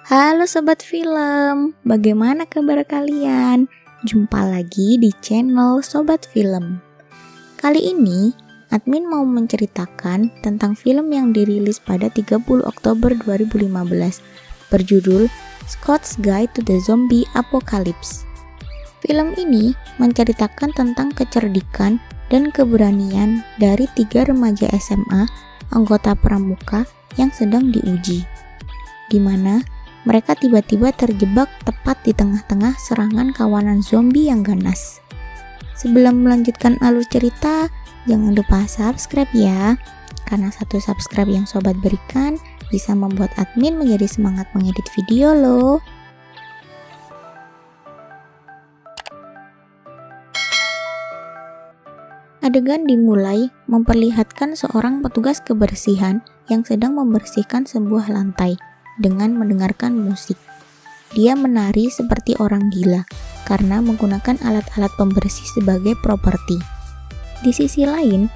Halo Sobat Film, bagaimana kabar kalian? Jumpa lagi di channel Sobat Film. Kali ini, admin mau menceritakan tentang film yang dirilis pada 30 Oktober 2015 berjudul Scott's Guide to the Zombie Apocalypse. Film ini menceritakan tentang kecerdikan dan keberanian dari 3 remaja SMA anggota pramuka yang sedang diuji, di mana mereka tiba-tiba terjebak tepat di tengah-tengah serangan kawanan zombie yang ganas. Sebelum melanjutkan alur cerita, jangan lupa subscribe ya, karena satu subscribe yang sobat berikan bisa membuat admin menjadi semangat mengedit video loh. Adegan dimulai memperlihatkan seorang petugas kebersihan yang sedang membersihkan sebuah lantai dengan mendengarkan musik. Dia menari seperti orang gila karena menggunakan alat-alat pembersih sebagai properti. Di sisi lain,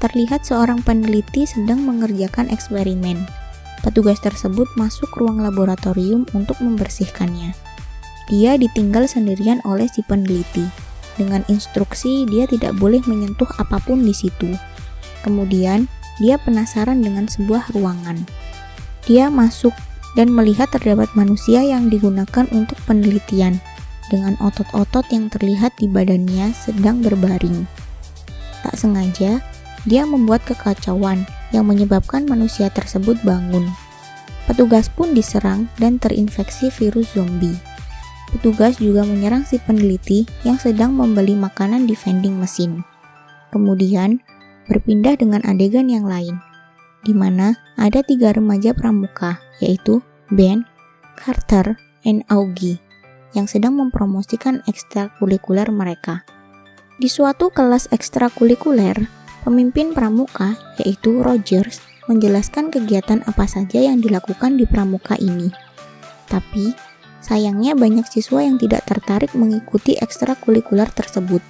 terlihat seorang peneliti sedang mengerjakan eksperimen. Petugas tersebut masuk ruang laboratorium untuk membersihkannya. Dia ditinggal sendirian oleh si peneliti. Dengan instruksi, dia tidak boleh menyentuh apapun di situ. Kemudian, dia penasaran dengan sebuah ruangan. Dia masuk dan melihat terdapat manusia yang digunakan untuk penelitian, dengan otot-otot yang terlihat di badannya sedang berbaring. Tak sengaja, dia membuat kekacauan yang menyebabkan manusia tersebut bangun. Petugas pun diserang dan terinfeksi virus zombie. Petugas juga menyerang si peneliti yang sedang membeli makanan di vending mesin. Kemudian, berpindah dengan adegan yang lain, di mana ada 3 remaja pramuka, yaitu Ben, Carter, dan Augie, yang sedang mempromosikan ekstrakurikuler mereka. Di suatu kelas ekstrakurikuler, pemimpin pramuka, yaitu Rogers, menjelaskan kegiatan apa saja yang dilakukan di pramuka ini. Tapi, sayangnya banyak siswa yang tidak tertarik mengikuti ekstrakurikuler tersebut,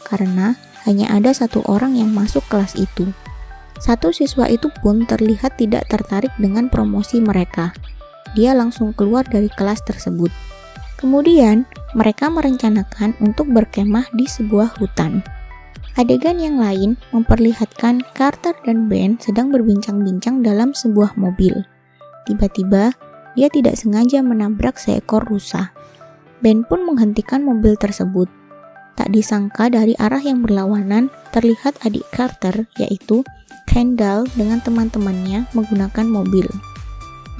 karena hanya ada 1 orang yang masuk kelas itu. 1 siswa itu pun terlihat tidak tertarik dengan promosi mereka. Dia langsung keluar dari kelas tersebut. Kemudian, mereka merencanakan untuk berkemah di sebuah hutan. Adegan yang lain memperlihatkan Carter dan Ben sedang berbincang-bincang dalam sebuah mobil. Tiba-tiba, dia tidak sengaja menabrak seekor rusa. Ben pun menghentikan mobil tersebut. Tak disangka dari arah yang berlawanan terlihat adik Carter, yaitu Kendall dengan teman-temannya menggunakan mobil.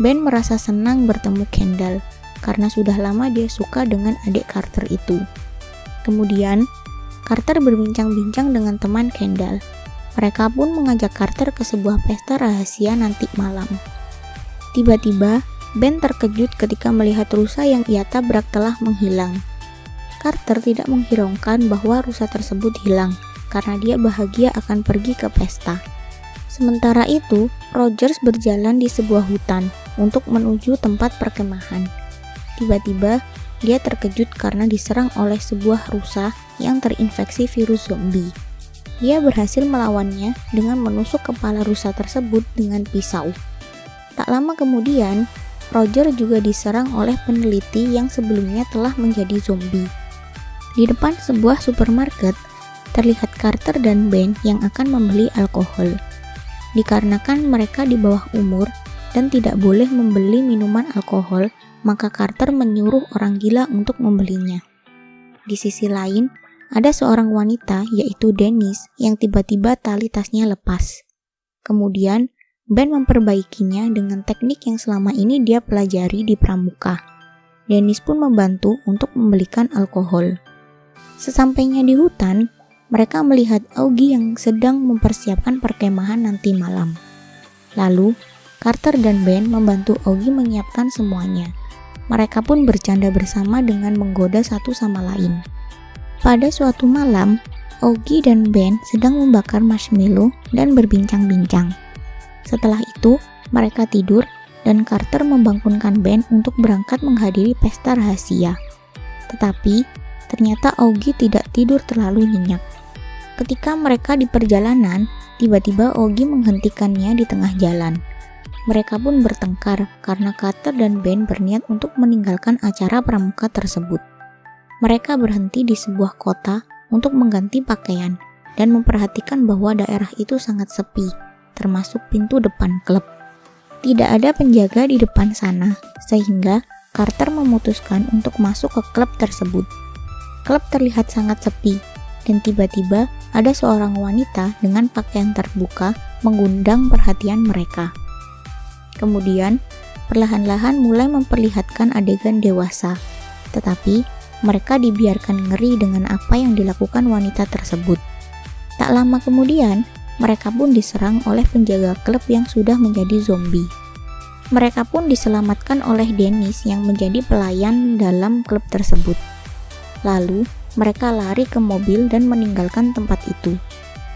Ben merasa senang bertemu Kendall karena sudah lama dia suka dengan adik Carter itu. Kemudian, Carter berbincang-bincang dengan teman Kendall. Mereka pun mengajak Carter ke sebuah pesta rahasia nanti malam. Tiba-tiba, Ben terkejut ketika melihat rusa yang ia tabrak telah menghilang. Carter tidak menghiraukan bahwa rusa tersebut hilang karena dia bahagia akan pergi ke pesta. Sementara itu, Rogers berjalan di sebuah hutan untuk menuju tempat perkemahan. Tiba-tiba, dia terkejut karena diserang oleh sebuah rusa yang terinfeksi virus zombie. Dia berhasil melawannya dengan menusuk kepala rusa tersebut dengan pisau. Tak lama kemudian, Roger juga diserang oleh peneliti yang sebelumnya telah menjadi zombie. Di depan sebuah supermarket, terlihat Carter dan Ben yang akan membeli alkohol. Dikarenakan mereka di bawah umur dan tidak boleh membeli minuman alkohol, maka Carter menyuruh orang gila untuk membelinya. Di sisi lain, ada seorang wanita yaitu Dennis yang tiba-tiba tali tasnya lepas. Kemudian, Ben memperbaikinya dengan teknik yang selama ini dia pelajari di pramuka. Dennis pun membantu untuk membelikan alkohol. Sesampainya di hutan, mereka melihat Augie yang sedang mempersiapkan perkemahan nanti malam. Lalu, Carter dan Ben membantu Augie menyiapkan semuanya. Mereka pun bercanda bersama dengan menggoda satu sama lain. Pada suatu malam, Augie dan Ben sedang membakar marshmallow dan berbincang-bincang. Setelah itu, mereka tidur dan Carter membangunkan Ben untuk berangkat menghadiri pesta rahasia. Tetapi, ternyata Augie tidak tidur terlalu nyenyak. Ketika mereka di perjalanan, tiba-tiba Augie menghentikannya di tengah jalan. Mereka pun bertengkar karena Carter dan Ben berniat untuk meninggalkan acara pramuka tersebut. Mereka berhenti di sebuah kota untuk mengganti pakaian dan memperhatikan bahwa daerah itu sangat sepi, termasuk pintu depan klub. Tidak ada penjaga di depan sana, sehingga Carter memutuskan untuk masuk ke klub tersebut. Klub terlihat sangat sepi, dan tiba-tiba ada seorang wanita dengan pakaian terbuka mengundang perhatian mereka. Kemudian, perlahan-lahan mulai memperlihatkan adegan dewasa, tetapi mereka dibiarkan ngeri dengan apa yang dilakukan wanita tersebut. Tak lama kemudian, mereka pun diserang oleh penjaga klub yang sudah menjadi zombie. Mereka pun diselamatkan oleh Dennis yang menjadi pelayan dalam klub tersebut. Lalu, mereka lari ke mobil dan meninggalkan tempat itu.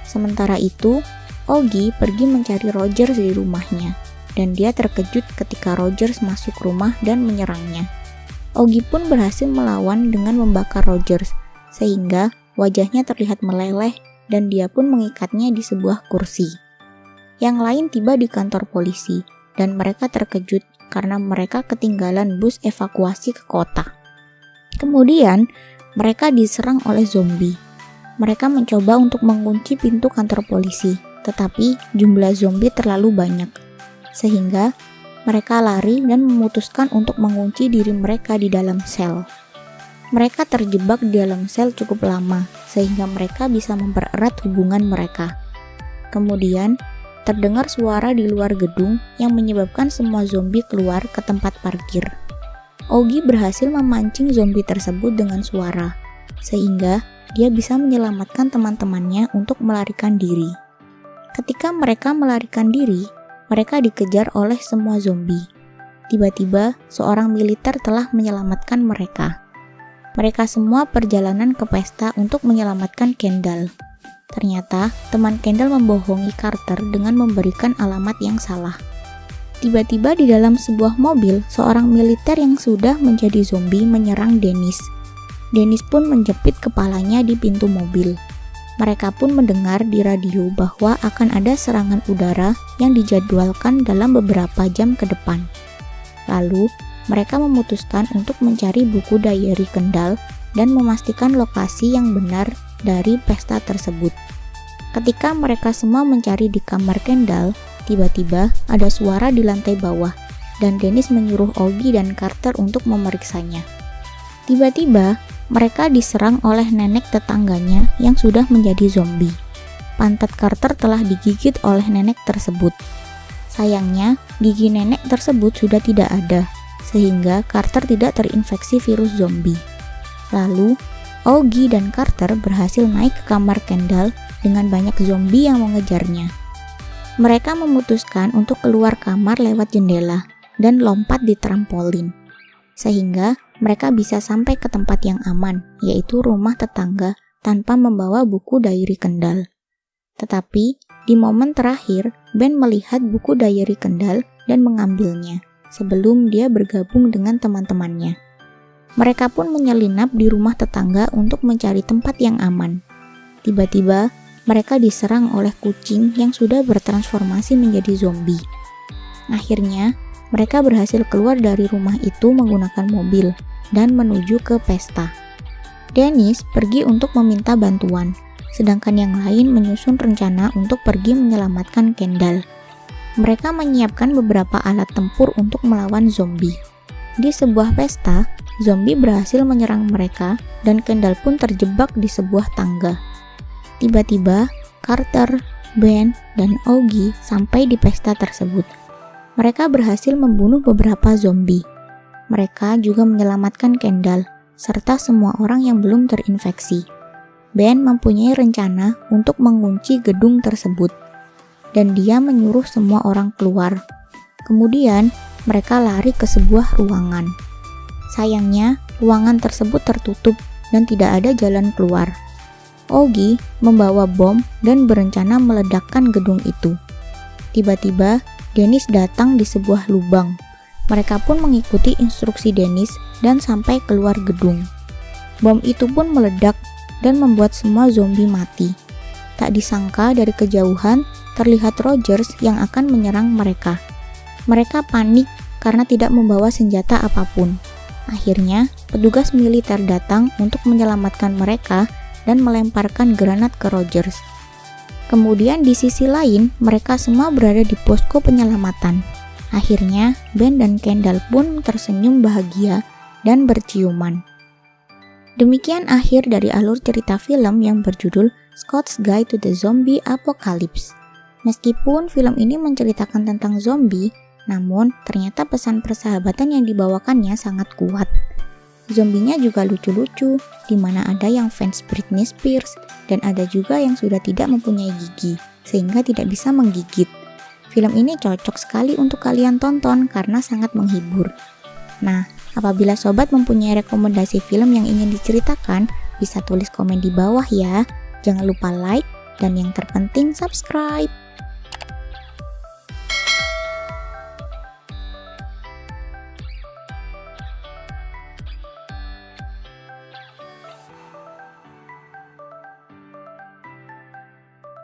Sementara itu, Oggy pergi mencari Rogers di rumahnya, dan dia terkejut ketika Rogers masuk rumah dan menyerangnya. Oggy pun berhasil melawan dengan membakar Rogers, sehingga wajahnya terlihat meleleh dan dia pun mengikatnya di sebuah kursi. Yang lain tiba di kantor polisi, dan mereka terkejut karena mereka ketinggalan bus evakuasi ke kota. Kemudian, mereka diserang oleh zombie. Mereka mencoba untuk mengunci pintu kantor polisi, tetapi jumlah zombie terlalu banyak, sehingga mereka lari dan memutuskan untuk mengunci diri mereka di dalam sel. Mereka terjebak di dalam sel cukup lama, sehingga mereka bisa mempererat hubungan mereka. Kemudian, terdengar suara di luar gedung yang menyebabkan semua zombie keluar ke tempat parkir. Oggy berhasil memancing zombie tersebut dengan suara, sehingga dia bisa menyelamatkan teman-temannya untuk melarikan diri. Ketika mereka melarikan diri, mereka dikejar oleh semua zombie. Tiba-tiba, seorang militer telah menyelamatkan mereka. Mereka semua perjalanan ke pesta untuk menyelamatkan Kendall. Ternyata, teman Kendall membohongi Carter dengan memberikan alamat yang salah. Tiba-tiba di dalam sebuah mobil, seorang militer yang sudah menjadi zombie menyerang Dennis. Dennis pun menjepit kepalanya di pintu mobil. Mereka pun mendengar di radio bahwa akan ada serangan udara yang dijadwalkan dalam beberapa jam ke depan. Lalu, mereka memutuskan untuk mencari buku diary Kendall dan memastikan lokasi yang benar dari pesta tersebut. Ketika mereka semua mencari di kamar Kendall, tiba-tiba ada suara di lantai bawah, dan Dennis menyuruh Oggy dan Carter untuk memeriksanya. Tiba-tiba, mereka diserang oleh nenek tetangganya yang sudah menjadi zombie. Pantat Carter telah digigit oleh nenek tersebut. Sayangnya, gigi nenek tersebut sudah tidak ada, sehingga Carter tidak terinfeksi virus zombie. Lalu, Oggy dan Carter berhasil naik ke kamar Kendall dengan banyak zombie yang mengejarnya. Mereka memutuskan untuk keluar kamar lewat jendela dan lompat di trampolin, sehingga mereka bisa sampai ke tempat yang aman, yaitu rumah tetangga, tanpa membawa buku diary Kendall. Tetapi, di momen terakhir, Ben melihat buku diary Kendall dan mengambilnya, sebelum dia bergabung dengan teman-temannya. Mereka pun menyelinap di rumah tetangga untuk mencari tempat yang aman. Tiba-tiba, mereka diserang oleh kucing yang sudah bertransformasi menjadi zombie. Akhirnya, mereka berhasil keluar dari rumah itu menggunakan mobil dan menuju ke pesta. Dennis pergi untuk meminta bantuan, sedangkan yang lain menyusun rencana untuk pergi menyelamatkan Kendall. Mereka menyiapkan beberapa alat tempur untuk melawan zombie. Di sebuah pesta, zombie berhasil menyerang mereka dan Kendall pun terjebak di sebuah tangga. Tiba-tiba, Carter, Ben, dan Oggy sampai di pesta tersebut. Mereka berhasil membunuh beberapa zombie. Mereka juga menyelamatkan Kendall, serta semua orang yang belum terinfeksi. Ben mempunyai rencana untuk mengunci gedung tersebut, dan dia menyuruh semua orang keluar. Kemudian, mereka lari ke sebuah ruangan. Sayangnya, ruangan tersebut tertutup dan tidak ada jalan keluar. Oggy membawa bom dan berencana meledakkan gedung itu. Tiba-tiba, Dennis datang di sebuah lubang. Mereka pun mengikuti instruksi Dennis dan sampai keluar gedung. Bom itu pun meledak dan membuat semua zombie mati. Tak disangka dari kejauhan, terlihat Rogers yang akan menyerang mereka. Mereka panik karena tidak membawa senjata apapun. Akhirnya, petugas militer datang untuk menyelamatkan mereka dan melemparkan granat ke Rogers. Kemudian di sisi lain, mereka semua berada di posko penyelamatan. Akhirnya, Ben dan Kendall pun tersenyum bahagia dan berciuman. Demikian akhir dari alur cerita film yang berjudul Scott's Guide to the Zombie Apocalypse. Meskipun film ini menceritakan tentang zombie, namun ternyata pesan persahabatan yang dibawakannya sangat kuat. Zombinya juga lucu-lucu, di mana ada yang fans Britney Spears dan ada juga yang sudah tidak mempunyai gigi, sehingga tidak bisa menggigit. Film ini cocok sekali untuk kalian tonton karena sangat menghibur. Nah, apabila sobat mempunyai rekomendasi film yang ingin diceritakan, bisa tulis komen di bawah ya. Jangan lupa like, dan yang terpenting subscribe.